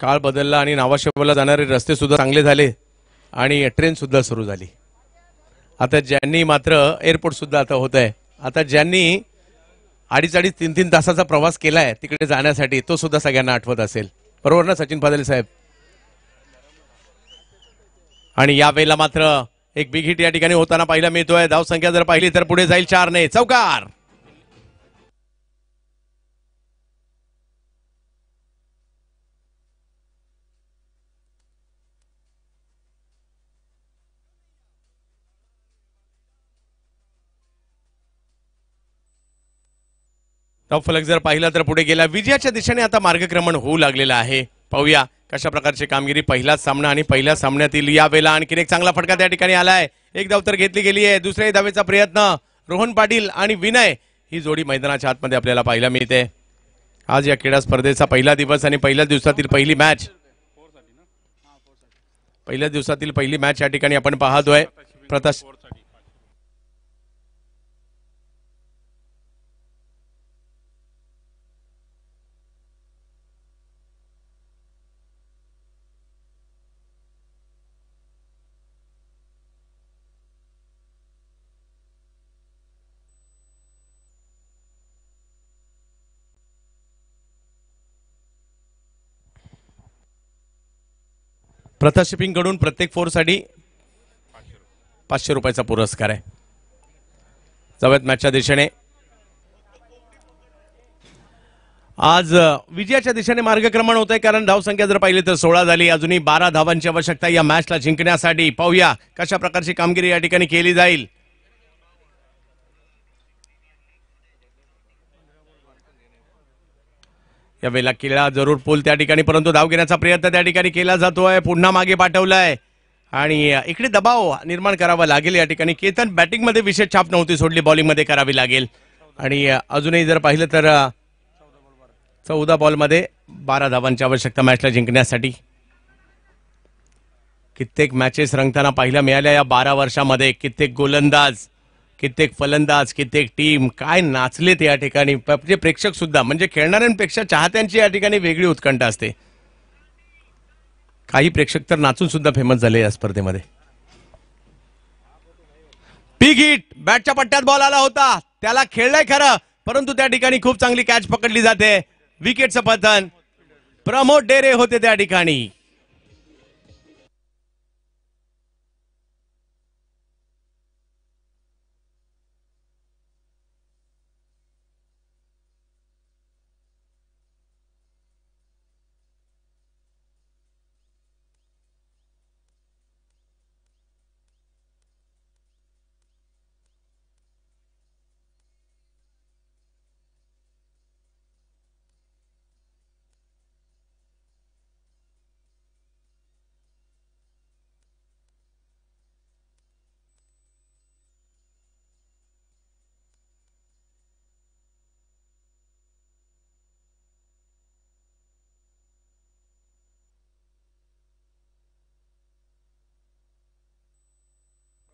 काळ बदलला आणि नावाशेवला जाणारे रस्ते सुद्धा चांगले झाले आणि ट्रेन सुद्धा सुरू झाली. आता ज्यांनी मात्र एअरपोर्ट सुद्धा आता होत आहे. आता ज्यांनी 2.5 3 तासाचा प्रवास केलाय तिकडे जाण्यासाठी, तो सुद्धा सगळ्यांना आठवत असेल. बरोबर ना सचिन फादेल साहेब? आणि यावेळेला मात्र एक बिग हिट या ठिकाणी होताना पाहायला मिळतोय. धावसंख्या जर पाहिली तर पुढे जाईल 4 ने. चौकार. फलक जर पाहिला तर पुढे गेला. विजयाच्या दिशेने आता मार्गक्रमण होऊ लागलेला आहे. पाहूया कशा प्रकारची कामगिरी. पहिलाच सामना आणि पहिल्या सामन्यातील यावेळेला आणखीन एक चांगला फटका त्या ठिकाणी आलाय. एक धाव तर घेतली गेली आहे. दुसऱ्याही धावेचा प्रयत्न. रोहन पाटील आणि विनय ही जोडी मैदानाच्या आतमध्ये आपल्याला पाहायला मिळते. आज या क्रीडा स्पर्धेचा पहिला दिवस आणि पहिल्या दिवसातील पहिली मॅच. पहिल्या दिवसातील पहिली मॅच या ठिकाणी आपण पाहतोय. प्रथा शिपिंग कडून प्रत्येक फोरसाठी 500 रुपयाचा पुरस्कार आहे. जाऊयात मॅचच्या दिशेने. आज विजयाच्या दिशेने मार्गक्रमण होत आहे, कारण धावसंख्या जर पाहिली तर 16 झाली. अजूनही 12 धावांची आवश्यकता या मॅचला जिंकण्यासाठी. पाहूया कशा प्रकारची कामगिरी या ठिकाणी केली जाईल. या वेळेला केला जरूर पूल त्या ठिकाणी, परंतु धाव घेण्याचा प्रयत्न त्या ठिकाणी केला जातोय. पुन्हा मागे पाठवलाय आणि इकडे दबाव निर्माण करावा लागेल. या ठिकाणी केतन बॅटिंग मध्ये विशेष छाप नव्हती सोडली, बॉलिंग मध्ये करावी लागेल. आणि अजूनही जर पाहिलं तर 14 बॉलमध्ये 12 धावांची आवश्यकता मॅचला जिंकण्यासाठी. कित्येक मॅचेस रंगताना पाहायला मिळाल्या या 12 वर्षामध्ये. कित्येक गोलंदाज, कित्येक फलंदाज, कित्येक टीम काय नाचलेत या ठिकाणी. म्हणजे प्रेक्षक सुद्धा, म्हणजे खेळणाऱ्यांपेक्षा चाहत्यांची या ठिकाणी वेगळी उत्कंठा असते. काही प्रेक्षक तर नाचून सुद्धा फेमस झाले या स्पर्धेमध्ये. Big hit. बॅटच्या पट्ट्यात बॉल आला होता, त्याला खेळलाय खरं, परंतु त्या ठिकाणी खूप चांगली कॅच पकडली जाते. विकेटचं पतन. प्रमोद डेरे होते त्या ठिकाणी.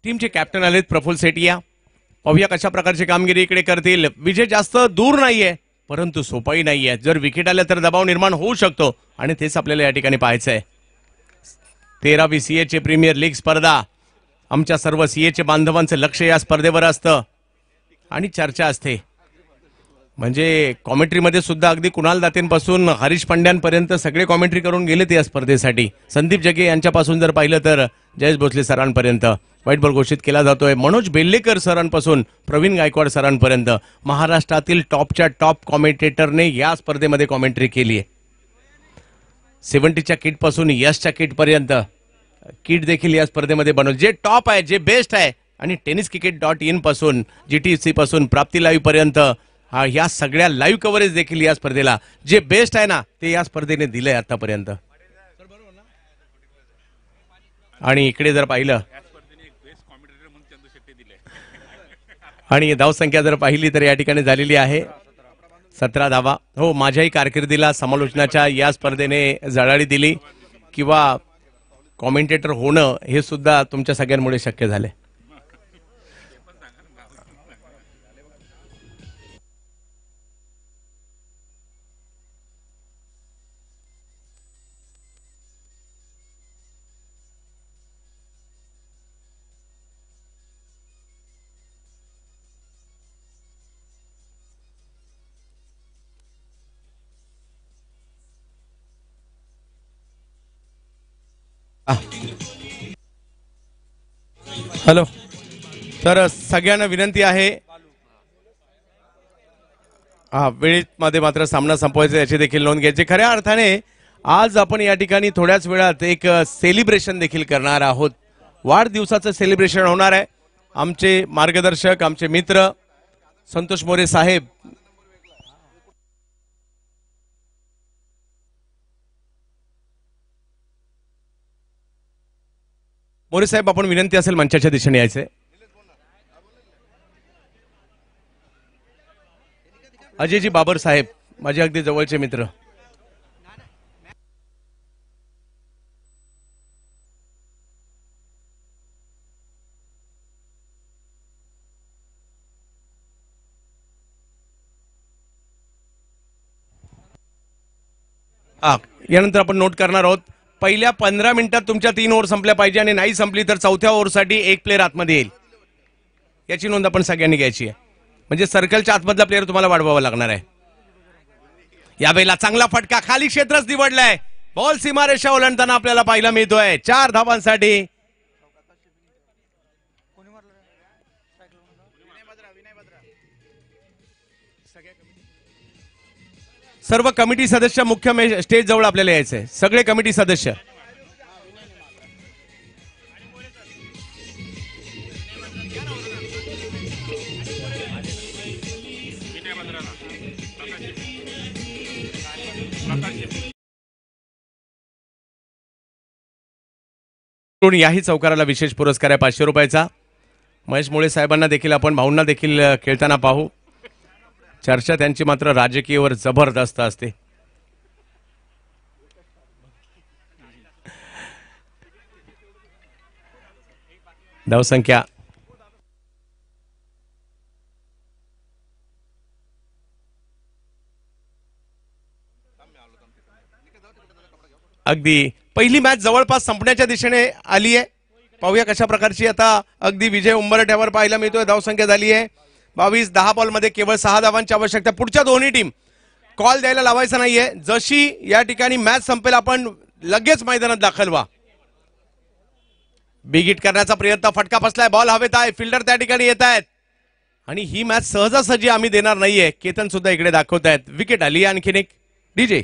टीमचे कॅप्टन आलेत प्रफुल्ल सेठिया. पाहूया कशा प्रकारची कामगिरी इकडे करतील. विजय जास्त दूर नाहीये परंतु सोपाही नाहीये. जर विकेट आल्या तर दबाव निर्माण होऊ शकतो आणि तेच आपल्याला या ठिकाणी पाहायचं आहे. 13वी सीएचे प्रीमियर लीग स्पर्धा. आमच्या सर्व सीएचे बांधवांचं लक्ष या स्पर्धेवर असतं आणि चर्चा असते. म्हणजे कॉमेंट्रीमध्ये सुद्धा अगदी कुणाल दातेंपासून हरीश पांड्यांपर्यंत सगळे कॉमेंट्री करून गेलेत या स्पर्धेसाठी. संदीप जगे यांच्यापासून जर पाहिलं तर जयेश भोसले सरांपर्यंत व्हाईट बॉल घोषित केला जातोय. मनोज बेल्लेकर सरांपासून प्रवीण गायकवाड सरांपर्यंत महाराष्ट्रातील टॉपच्या टॉप कॉमेंटेटरने या स्पर्धेमध्ये कॉमेंट्री केली आहे. 70च्या किट पासून यशच्या किट पर्यंत किट देखील या स्पर्धेमध्ये बनवलं. जे टॉप आहे जे बेस्ट आहे आणि tenniscricket.in पासून GTC पासून प्राप्ती लाईव्ह पर्यंत या सगळ्या लाईव्ह कव्हरेज देखील या स्पर्धेला जे बेस्ट आहे ना ते या स्पर्धेने दिलंय आतापर्यंत. आणि इकडे जर पाहिलं आणि धावसंख्या जर पाहिली तर या ठिकाणी झालेली आहे 17 धावा. हो, माझ्याही कारकिर्दीला समालोचनाच्या या स्पर्धेने झळाळी दिली किंवा कॉमेंटेटर होणं हे सुद्धा तुमच्या सगळ्यांमुळे शक्य झाले. हॅलो, तर सगळ्यांना विनंती आहे वेळेमध्ये मात्र सामना संपवायचा याची देखील नोंद घ्यायची. खऱ्या अर्थाने आज आपण या ठिकाणी थोड्याच वेळात एक सेलिब्रेशन देखील करणार आहोत. वाढदिवसाचं सेलिब्रेशन होणार आहे. आमचे मार्गदर्शक आमचे मित्र संतोष मोरे साहेब मोरे साहेब आपण विनंती असेल मंचाच्या दिशेने यायचे. अजयजी बाबर साहेब माझे अगदी जवळचे मित्र. यानंतर आपण नोट करणार आहोत पहिल्या 15 मिनिटात तुमच्या 3 ओव्हर संपल्या पाहिजे आणि नाही संपली तर चौथ्या ओव्हरसाठी एक प्लेअर आतमध्ये येईल. याची नोंद आपण सगळ्यांनी घ्यायची आहे. म्हणजे सर्कलच्या आतमधला प्लेअर तुम्हाला वाढवावा लागणार आहे. यावेळेला चांगला फटका खाली क्षेत्रच निवडलाय. बॉल सीमारेषा ओलांडताना आपल्याला पाहायला मिळतोय 4 धावांसाठी. सर्व कमिटी सदस्य मुख्य स्टेज जवळ आपल्याला यायचंय. सगळे कमिटी सदस्य याही चौकाराला विशेष पुरस्कार आहे 500 रुपयाचा. महेश मुळे साहेबांना देखील आपण भाऊंना देखील खेळताना पाहू. चर्चा त्यांची मात्र राजकीयवर जबरदस्त असते. धावसंख्या अगदी पहिली मॅच जवळपास संपण्याच्या दिशेने आली आहे. पाहूया कशा प्रकारची आता अगदी विजय उंबरठ्यावर पाहायला मिळतोय. धावसंख्या झाली आहे 22. 10 बॉलमध्ये केवळ 6 धावांची आवश्यकता. पुढच्या दोन्ही टीम कॉल द्यायला लावायचा नाहीये. जशी या ठिकाणी मॅच संपेल आपण लगेच मैदानात दाखल व्हा. बिग हिट करण्याचा प्रयत्न, फटका फसलाय, बॉल हवेत आहे, फिल्डर त्या ठिकाणी येत आहेत आणि ही मॅच सहजासहजी आम्ही देणार नाहीये. केतन सुद्धा इकडे दाखवत आहेत. विकेट आली आणखीन एक. डीजे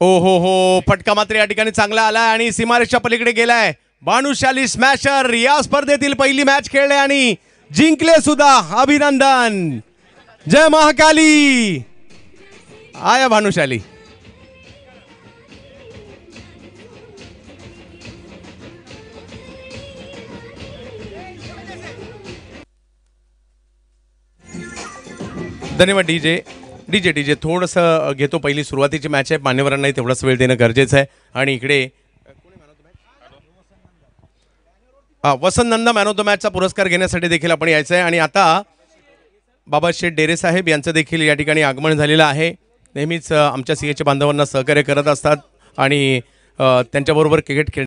ओ हो, फटका मात्र या ठिकाणी चांगला आलाय आणि सीमारेषच्या पलीकडे गेलाय. भानुशाली स्मॅशर या स्पर्धेतील पहिली मॅच खेळले आणि जिंकले सुद्धा. अभिनंदन. जय महाकाली. आया भानुशाली. धन्यवाद डीजे. डीजे थोडंसं घेतो. पहिली सुरुवातीची मॅच आहे, मान्यवरांनाही तेवढाच वेळ देणं गरजेचं आहे. आणि इकडे वसंत नंदा मॅन ऑफ द मॅचचा पुरस्कार घेण्यासाठी देखील आपण यायचं आहे. आणि आता बाबा शेठ डेरे साहेब यांचं देखील या ठिकाणी आगमन झालेलं आहे. नेहमीच आमच्या सीएच्या बांधवांना सहकार्य करत असतात आणि त्यांच्याबरोबर क्रिकेट खेळ